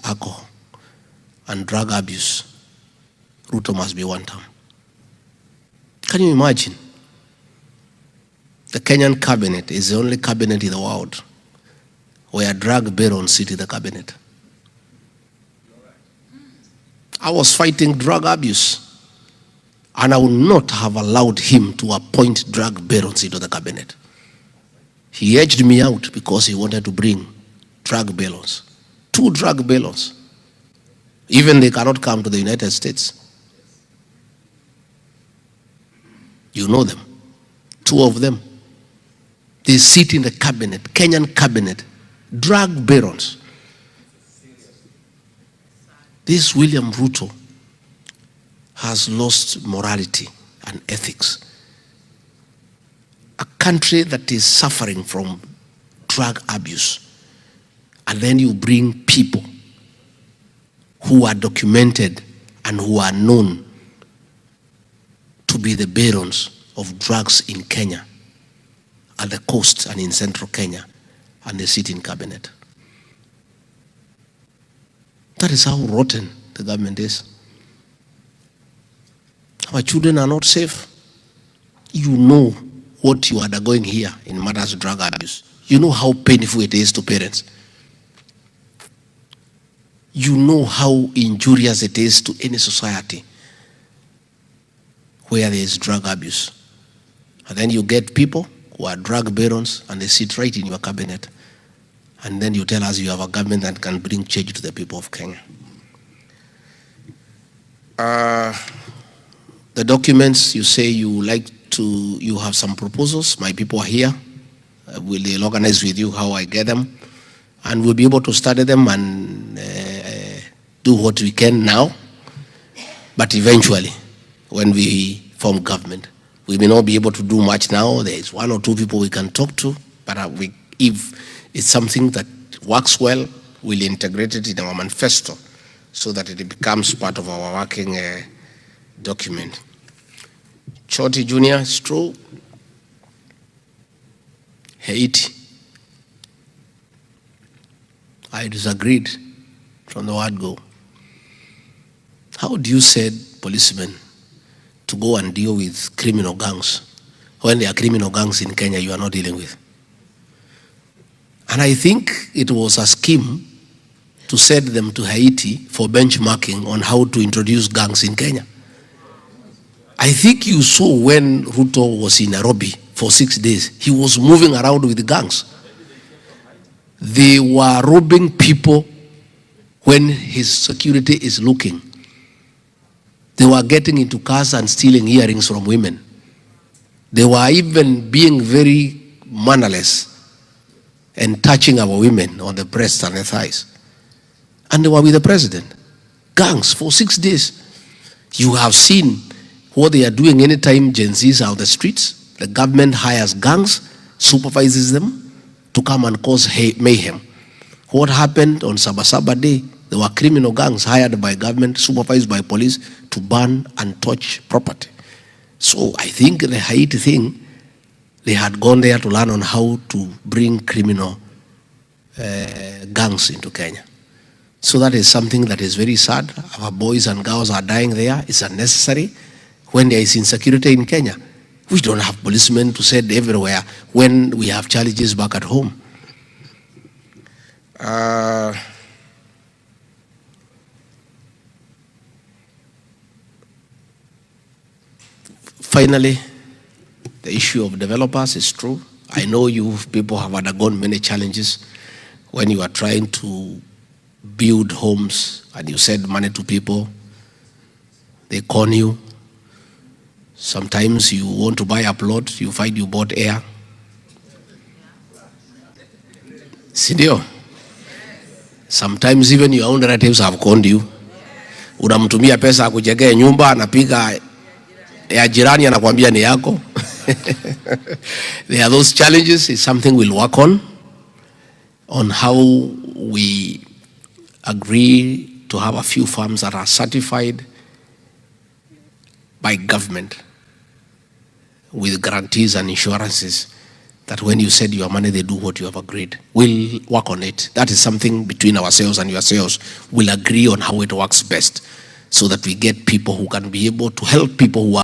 alcohol and drug abuse, Ruto must be one term. Can you imagine? The Kenyan cabinet is the only cabinet in the world where drug barons sit in the cabinet. I was fighting drug abuse, and I would not have allowed him to appoint drug barons into the cabinet. He edged me out because he wanted to bring drug barons. 2 drug barons. Even they cannot come to the United States. You know them. 2 of them. They sit in the cabinet, Kenyan cabinet, drug barons. This William Ruto has lost morality and ethics. A country that is suffering from drug abuse, and then you bring people who are documented and who are known to be the barons of drugs in Kenya, at the coast and in central Kenya, and they sit in cabinet. That is how rotten the government is. Our children are not safe. You know what you are undergoing here in matters of drug abuse. You know how painful it is to parents. You know how injurious it is to any society where there is drug abuse. And then you get people who are drug barons and they sit right in your cabinet. And then you tell us you have a government that can bring change to the people of Kenya. The documents, you say you have some proposals. My people are here. We'll organize with you how I get them. And we'll be able to study them and do what we can now. But eventually, when we form government, we may not be able to do much now. There is 1 or 2 people we can talk to. But if it's something that works well, we'll integrate it in our manifesto so that it becomes part of our working document. Choti Jr., it's true. Haiti. I disagreed from the word go. How do you send policemen to go and deal with criminal gangs when there are criminal gangs in Kenya you are not dealing with? And I think it was a scheme to send them to Haiti for benchmarking on how to introduce gangs in Kenya. I think you saw when Ruto was in Nairobi for 6 days, he was moving around with gangs. They were robbing people when his security is looking. They were getting into cars and stealing earrings from women. They were even being very mannerless and touching our women on the breasts and the thighs. And they were with the president. Gangs for 6 days. You have seen what they are doing anytime Gen Zs are on the streets. The government hires gangs, supervises them to come and cause mayhem. What happened on Sabasaba Day? There were criminal gangs hired by government, supervised by police to burn and touch property. So I think the Haiti thing, they had gone there to learn on how to bring criminal gangs into Kenya. So that is something that is very sad. Our boys and girls are dying there. It's unnecessary. When there is insecurity in Kenya, we don't have policemen to send everywhere when we have challenges back at home. Finally, the issue of developers is true. I know you people have undergone many challenges when you are trying to build homes and you send money to people. They con you. Sometimes you want to buy a plot, you find you bought air. Sindio? Sometimes even your own relatives have conned you. Unamtumia pesa akujengee nyumba, anapiga ya jirani anakuambia ni yako. There are those challenges. It's something we'll work on how we agree to have a few farms that are certified by government with guarantees and insurances that when you said your money, they do what you have agreed. We'll work on it. That is something between ourselves and yourselves. We'll agree on how it works best so that we get people who can be able to help people who are